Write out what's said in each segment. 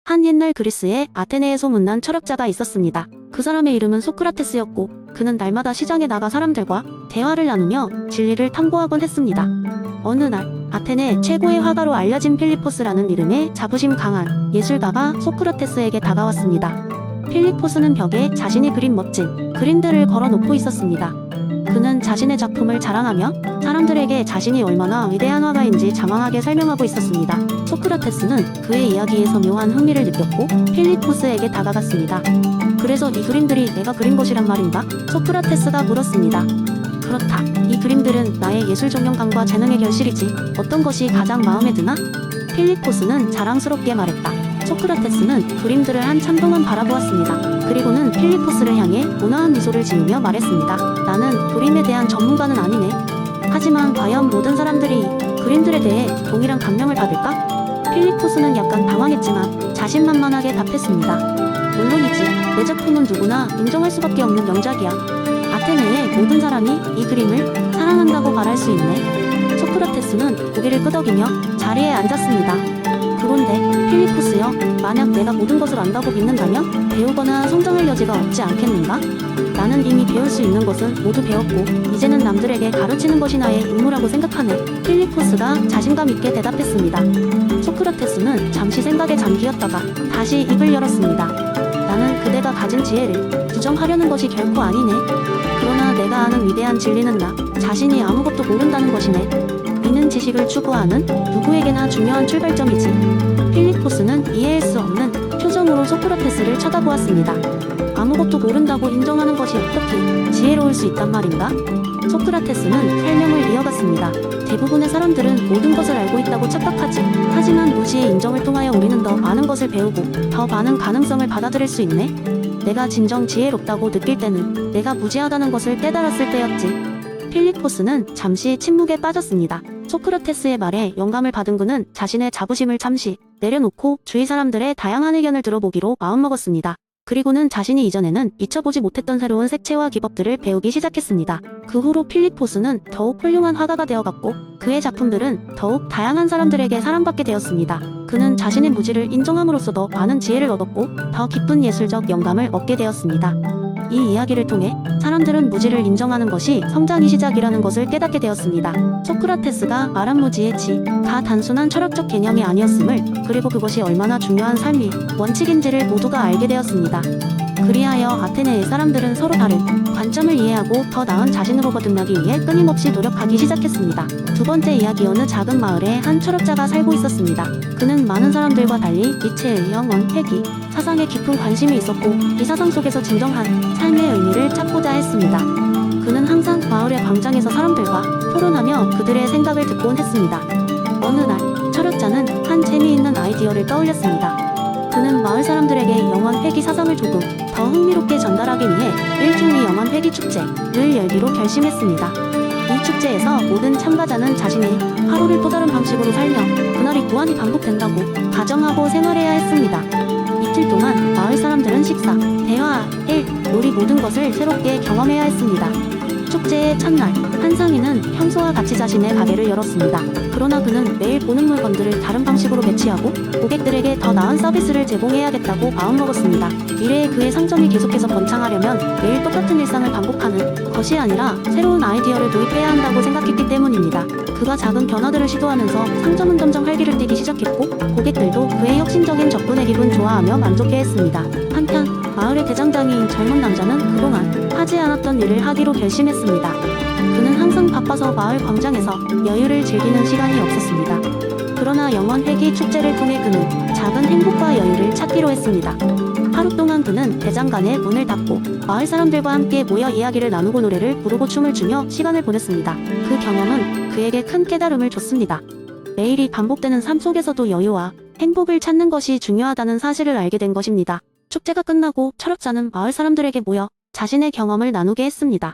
한 옛날 그리스에 아테네에 소문난 철학자가 있었습니다. 그 사람의 이름은 소크라테스였고 그는 날마다 시장에 나가 사람들과 대화를 나누며 진리를 탐구하곤 했습니다. 어느 날 아테네 최고의 화가로 알려진 필리포스라는 이름의 자부심 강한 예술가가 소크라테스에게 다가왔습니다. 필리포스는 벽에 자신이 그린 멋진 그림들을 걸어놓고 있었습니다. 그는 자신의 작품을 자랑하며 사람들에게 자신이 얼마나 위대한 화가인지 장황하게 설명하고 있었습니다. 소크라테스는 그의 이야기에서 묘한 흥미를 느꼈고 필리포스에게 다가갔습니다. 그래서 이 그림들이 내가 그린 것이란 말인가? 소크라테스가 물었습니다. 그렇다. 이 그림들은 나의 예술 전념감과 재능의 결실이지. 어떤 것이 가장 마음에 드나? 필리포스는 자랑스럽게 말했다. 소크라테스는 그림들을 한참 동안 바라보았습니다. 그리고는 필리포스를 향해 온화한 미소를 지으며 말했습니다. 나는 그림에 대한 전문가는 아니네. 하지만 과연 모든 사람들이 그림들에 대해 동일한 감명을 받을까? 필리포스는 약간 당황했지만 자신만만하게 답했습니다. 물론이지. 내 작품은 누구나 인정할 수밖에 없는 명작이야. 아테네의 모든 사람이 이 그림을 사랑한다고 말할 수 있네. 소크라테스는 고개를 끄덕이며 자리에 앉았습니다. 그런데 필리포스여, 만약 내가 모든 것을 안다고 믿는다면 배우거나 성장할 여지가 없지 않겠는가? 나는 이미 배울 수 있는 것은 모두 배웠고 이제는 남들에게 가르치는 것이 나의 임무라고 생각하네. 필리포스가 자신감 있게 대답했습니다. 소크라테스는 잠시 생각에 잠기었다가 다시 입을 열었습니다. 나는 그대가 가진 지혜를 부정하려는 것이 결코 아니네. 그러나 내가 아는 위대한 진리는 나 자신이 아무것도 모른다는 것이네. 이는 지식을 추구하는 누구에게나 중요한 출발점이지. 필리포스는 이해할 수 없는 표정으로 소크라테스를 쳐다보았습니다. 아무것도 모른다고 인정하는 것이 어떻게 지혜로울 수 있단 말인가? 소크라테스는 설명을 이어갔습니다. 대부분의 사람들은 모든 것을 알고 있다고 착각하지. 하지만 무지의 인정을 통하여 우리는 더 많은 것을 배우고 더 많은 가능성을 받아들일 수 있네. 내가 진정 지혜롭다고 느낄 때는 내가 무지하다는 것을 깨달았을 때였지. 필리포스는 잠시 침묵에 빠졌습니다. 소크라테스의 말에 영감을 받은 그는 자신의 자부심을 잠시 내려놓고 주위 사람들의 다양한 의견을 들어보기로 마음먹었습니다. 그리고는 자신이 이전에는 잊혀보지 못했던 새로운 색채와 기법들을 배우기 시작했습니다. 그 후로 필리포스는 더욱 훌륭한 화가가 되어갔고 그의 작품들은 더욱 다양한 사람들에게 사랑받게 되었습니다. 그는 자신의 무지를 인정함으로써 더 많은 지혜를 얻었고 더 깊은 예술적 영감을 얻게 되었습니다. 이 이야기를 통해 사람들은 무지를 인정하는 것이 성장의 시작이라는 것을 깨닫게 되었습니다. 소크라테스가 말한 무지의 지가 단순한 철학적 개념이 아니었음을, 그리고 그것이 얼마나 중요한 삶의 원칙인지를 모두가 알게 되었습니다. 그리하여 아테네의 사람들은 서로 다른 관점을 이해하고 더 나은 자신으로 거듭나기 위해 끊임없이 노력하기 시작했습니다. 두 번째 이야기. 어느 작은 마을에 한 철학자가 살고 있었습니다. 그는 많은 사람들과 달리 니체의 영원, 회귀, 사상에 깊은 관심이 있었고 이 사상 속에서 진정한 삶의 의미를 찾고자 했습니다. 그는 항상 마을의 광장에서 사람들과 토론하며 그들의 생각을 듣곤 했습니다. 어느 날 철학자는 한 재미있는 아이디어를 떠올렸습니다. 그는 마을 사람들에게 영원 회귀 사상을 조금 더 흥미롭게 전달하기 위해 일종의 영원 회귀 축제를 열기로 결심했습니다. 이 축제에서 모든 참가자는 자신의 하루를 또 다른 방식으로 살며 그날이 무한히 반복된다고 가정하고 생활해야 했습니다. 이틀 동안 마을 사람들은 식사, 대화, 일, 놀이 모든 것을 새롭게 경험해야 했습니다. 축제의 첫날, 한 상인은 평소와 같이 자신의 가게를 열었습니다. 그러나 그는 매일 보는 물건들을 다른 방식으로 배치하고 고객들에게 더 나은 서비스를 제공해야겠다고 마음먹었습니다. 미래의 그의 상점이 계속해서 번창하려면 매일 똑같은 일상을 반복하는 것이 아니라 새로운 아이디어를 도입해야 한다고 생각했기 때문입니다. 그가 작은 변화들을 시도하면서 상점은 점점 활기를 띠기 시작했고 고객들도 그의 혁신적인 접근에 기분 좋아하며 만족해했습니다. 한편 마을의 대장장이인 젊은 남자는 그동안 하지 않았던 일을 하기로 결심했습니다. 그는 항상 바빠서 마을 광장에서 여유를 즐기는 시간이 없었습니다. 그러나 영원 회귀 축제를 통해 그는 작은 행복과 여유를 찾기로 했습니다. 하루 동안 그는 대장간의 문을 닫고 마을 사람들과 함께 모여 이야기를 나누고 노래를 부르고 춤을 추며 시간을 보냈습니다. 그 경험은 그에게 큰 깨달음을 줬습니다. 매일이 반복되는 삶 속에서도 여유와 행복을 찾는 것이 중요하다는 사실을 알게 된 것입니다. 축제가 끝나고 철학자는 마을 사람들에게 모여 자신의 경험을 나누게 했습니다.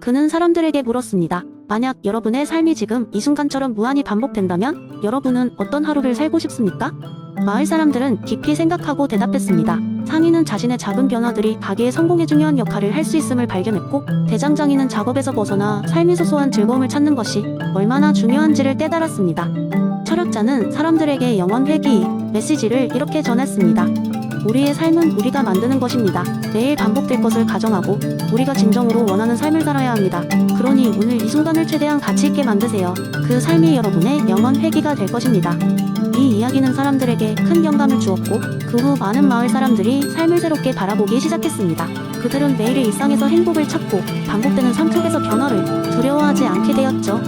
그는 사람들에게 물었습니다. 만약 여러분의 삶이 지금 이 순간처럼 무한히 반복된다면 여러분은 어떤 하루를 살고 싶습니까? 마을 사람들은 깊이 생각하고 대답했습니다. 상인은 자신의 작은 변화들이 가게의 성공에 중요한 역할을 할 수 있음을 발견했고 대장장이는 작업에서 벗어나 삶의 소소한 즐거움을 찾는 것이 얼마나 중요한지를 깨달았습니다. 철학자는 사람들에게 영원 회귀 메시지를 이렇게 전했습니다. 우리의 삶은 우리가 만드는 것입니다. 매일 반복될 것을 가정하고 우리가 진정으로 원하는 삶을 살아야 합니다. 그러니 오늘 이 순간을 최대한 가치 있게 만드세요. 그 삶이 여러분의 영원 회귀가 될 것입니다. 이 이야기는 사람들에게 큰 영감을 주었고 그 후 많은 마을 사람들이 삶을 새롭게 바라보기 시작했습니다. 그들은 매일의 일상에서 행복을 찾고 반복되는 삶 속에서 변화를 두려워하지 않게 되었죠.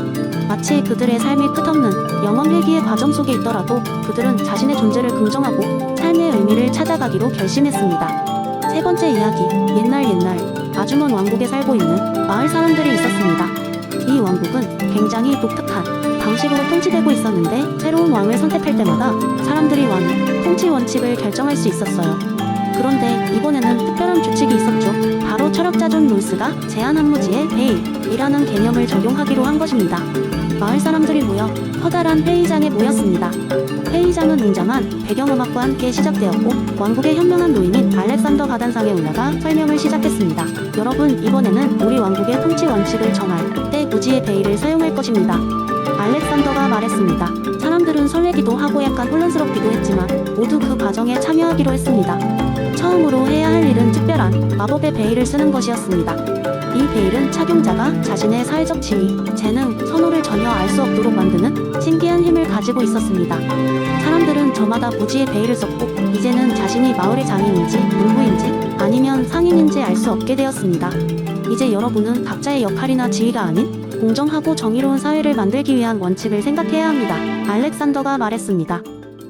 마치 그들의 삶이 끝없는 영원 회귀의 과정 속에 있더라도 그들은 자신의 존재를 긍정하고 삶의 의미를 찾아가기로 결심했습니다. 세 번째 이야기, 옛날 아주 먼 왕국에 살고 있는 마을 사람들이 있었습니다. 이 왕국은 굉장히 독특한 방식으로 통치되고 있었는데 새로운 왕을 선택할 때마다 사람들이 왕의 통치 원칙을 결정할 수 있었어요. 그런데 이번에는 특별한 규칙이 있었죠. 바로 철학자 존 롤스가 제한 한무지에 베일이라는 개념을 적용하기로 한 것입니다. 마을 사람들이 모여 커다란 회의장에 모였습니다. 회의장은 웅장한 배경음악과 함께 시작되었고 왕국의 현명한 노인인 알렉산더 가단상에 올라가 설명을 시작했습니다. 여러분, 이번에는 우리 왕국의 통치 원칙을 정할 때 무지의 베일을 사용할 것입니다. 알렉산더가 말했습니다. 사람들은 설레기도 하고 약간 혼란스럽기도 했지만 모두 그 과정에 참여하기로 했습니다. 처음으로 해야 할 일은 특별한 마법의 베일을 쓰는 것이었습니다. 이 베일은 착용자가 자신의 사회적 지위, 재능, 선호를 전혀 알 수 없도록 만드는 신기한 힘을 가지고 있었습니다. 사람들은 저마다 무지의 베일을 썼고 이제는 자신이 마을의 장인인지 농부인지 아니면 상인인지 알 수 없게 되었습니다. 이제 여러분은 각자의 역할이나 지위가 아닌 공정하고 정의로운 사회를 만들기 위한 원칙을 생각해야 합니다. 알렉산더가 말했습니다.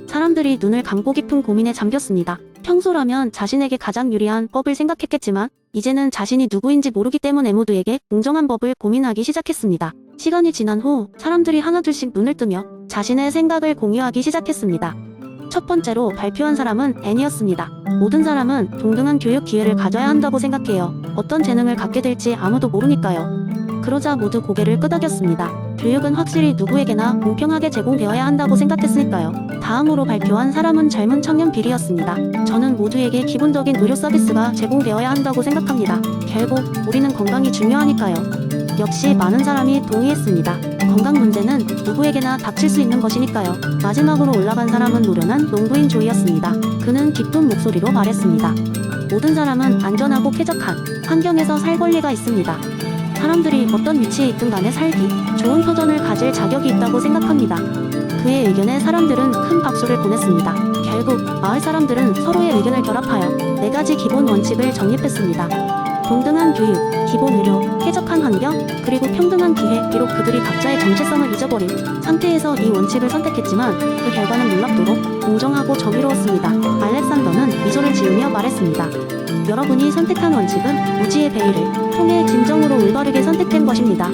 사람들이 눈을 감고 깊은 고민에 잠겼습니다. 평소라면 자신에게 가장 유리한 법을 생각했겠지만 이제는 자신이 누구인지 모르기 때문에 모두에게 공정한 법을 고민하기 시작했습니다. 시간이 지난 후 사람들이 하나둘씩 눈을 뜨며 자신의 생각을 공유하기 시작했습니다. 첫 번째로 발표한 사람은 앤이었습니다. 모든 사람은 동등한 교육 기회를 가져야 한다고 생각해요. 어떤 재능을 갖게 될지 아무도 모르니까요. 그러자 모두 고개를 끄덕였습니다. 교육은 확실히 누구에게나 공평하게 제공되어야 한다고 생각했으니까요. 다음으로 발표한 사람은 젊은 청년 빌이었습니다. 저는 모두에게 기본적인 의료 서비스가 제공되어야 한다고 생각합니다. 결국 우리는 건강이 중요하니까요. 역시 많은 사람이 동의했습니다. 건강 문제는 누구에게나 닥칠 수 있는 것이니까요. 마지막으로 올라간 사람은 노련한 농부인 조이였습니다. 그는 기쁜 목소리로 말했습니다. 모든 사람은 안전하고 쾌적한 환경에서 살 권리가 있습니다. 사람들이 어떤 위치에 있든 간에 살기 좋은 터전을 가질 자격이 있다고 생각합니다. 그의 의견에 사람들은 큰 박수를 보냈습니다. 결국 마을 사람들은 서로의 의견을 결합하여 4가지 기본 원칙을 정립했습니다. 동등한 교육, 기본 의료, 쾌적한 환경, 그리고 평등한 기회. 비록 그들이 각자의 정체성을 잊어버린 상태에서 이 원칙을 선택했지만 그 결과는 놀랍도록 공정하고 정의로웠습니다. 알렉산더는 미소를 지으며 말했습니다. 여러분이 선택한 원칙은 무지의 베일을 통해 진정으로 올바르게 선택된 것입니다.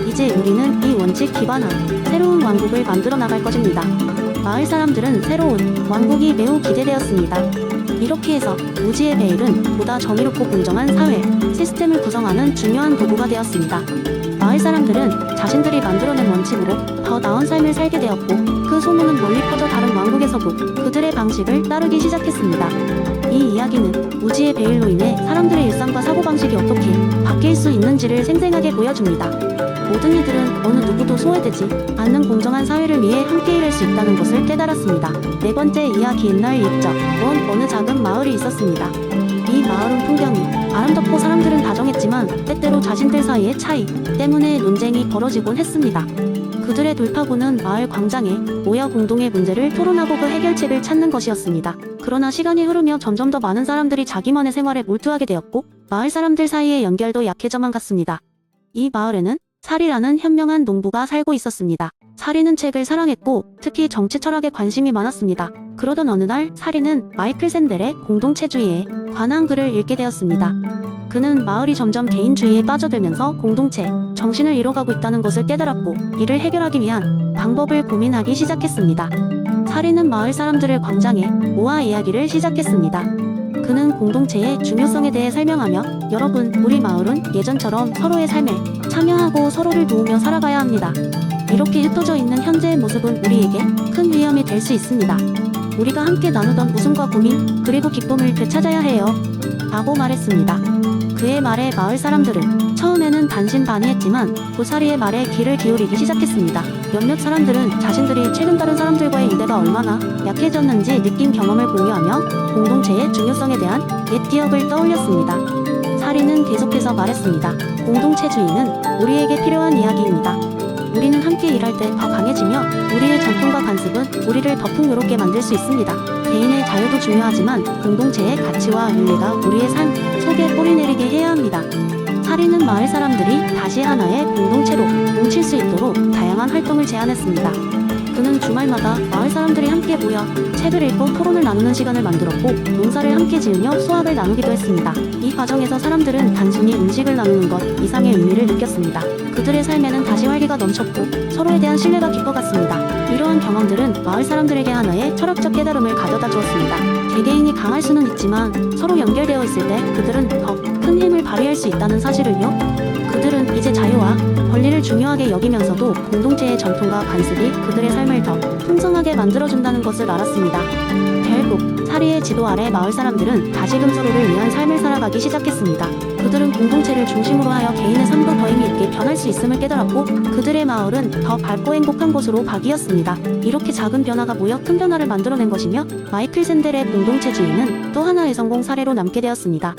이제 우리는 이 원칙 기반한 새로운 왕국을 만들어 나갈 것입니다. 마을 사람들은 새로운 왕국이 매우 기대되었습니다. 이렇게 해서 무지의 베일은 보다 정의롭고 공정한 사회 시스템을 구성하는 중요한 도구가 되었습니다. 마을 사람들은 자신들이 만들어낸 원칙으로 더 나은 삶을 살게 되었고 그 소문은 멀리 퍼져 다른 왕국에서도 그들의 방식을 따르기 시작했습니다. 이 이야기는 무지의 베일로 인해 사람들의 일상과 사고방식이 어떻게 바뀔 수 있는지를 생생하게 보여줍니다. 모든 이들은 어느 누구도 소외되지 않는 공정한 사회를 위해 함께 일할 수 있다는 것을 깨달았습니다. 네 번째 이야기, 옛날 옛적 어느 작은 마을이 있었습니다. 이 마을은 풍경이 아름답고 사람들은 다정했지만 때때로 자신들 사이의 차이 때문에 논쟁이 벌어지곤 했습니다. 그들의 돌파구는 마을 광장에 모여 공동의 문제를 토론하고 그 해결책을 찾는 것이었습니다. 그러나 시간이 흐르며 점점 더 많은 사람들이 자기만의 생활에 몰두하게 되었고 마을 사람들 사이의 연결도 약해져만 갔습니다. 이 마을에는 사리라는 현명한 농부가 살고 있었습니다. 사리는 책을 사랑했고 특히 정치 철학에 관심이 많았습니다. 그러던 어느 날 사리는 마이클 샌델의 공동체주의에 관한 글을 읽게 되었습니다. 그는 마을이 점점 개인주의에 빠져들면서 공동체 정신을 잃어가고 있다는 것을 깨달았고 이를 해결하기 위한 방법을 고민하기 시작했습니다. 사리는 마을 사람들을 광장에 모아 이야기를 시작했습니다. 그는 공동체의 중요성에 대해 설명하며 여러분, 우리 마을은 예전처럼 서로의 삶에 참여하고 서로를 도우며 살아가야 합니다. 이렇게 흩어져 있는 현재의 모습은 우리에게 큰 위험이 될 수 있습니다. 우리가 함께 나누던 웃음과 고민 그리고 기쁨을 되찾아야 해요. 라고 말했습니다. 그의 말에 마을 사람들은 처음에는 반신반의했지만 고사리의 말에 귀를 기울이기 시작했습니다. 몇몇 사람들은 자신들이 최근 다른 사람들과의 유대가 얼마나 약해졌는지 느낀 경험을 공유하며 공동체의 중요성에 대한 옛 기억을 떠올렸습니다. 사리는 계속해서 말했습니다. 공동체주의는 우리에게 필요한 이야기입니다. 우리는 함께 일할 때 더 강해지며 우리의 전통과 관습은 우리를 더 풍요롭게 만들 수 있습니다. 개인의 자유도 중요하지만 공동체의 가치와 윤리가 우리의 삶 속에 뿌리내리게 해야 합니다. 사리는 마을 사람들이 다시 하나의 공동체로 뭉칠 수 있도록 다양한 활동을 제안했습니다. 그는 주말마다 마을 사람들이 함께 모여 책을 읽고 토론을 나누는 시간을 만들었고 농사를 함께 지으며 수확을 나누기도 했습니다. 이 과정에서 사람들은 단순히 음식을 나누는 것 이상의 의미를 느꼈습니다. 그들의 삶에는 다시 활기가 넘쳤고 서로에 대한 신뢰가 깊어갔습니다. 이러한 경험들은 마을 사람들에게 하나의 철학적 깨달음을 가져다 주었습니다. 개개인이 강할 수는 있지만 서로 연결되어 있을 때 그들은 더 큰 힘을 발휘할 수 있다는 사실을요. 그들은 이제 자유와 권리를 중요하게 여기면서도 공동체의 전통과 관습이 그들의 삶을 더 풍성하게 만들어준다는 것을 알았습니다. 결국 사리의 지도 아래 마을 사람들은 다시금 서로를 위한 삶을 살아가기 시작했습니다. 그들은 공동체를 중심으로 하여 개인의 삶도 더 의미 있게 변할 수 있음을 깨달았고 그들의 마을은 더 밝고 행복한 곳으로 바뀌었습니다. 이렇게 작은 변화가 모여 큰 변화를 만들어낸 것이며 마이클 샌델의 공동체주의는 또 하나의 성공 사례로 남게 되었습니다.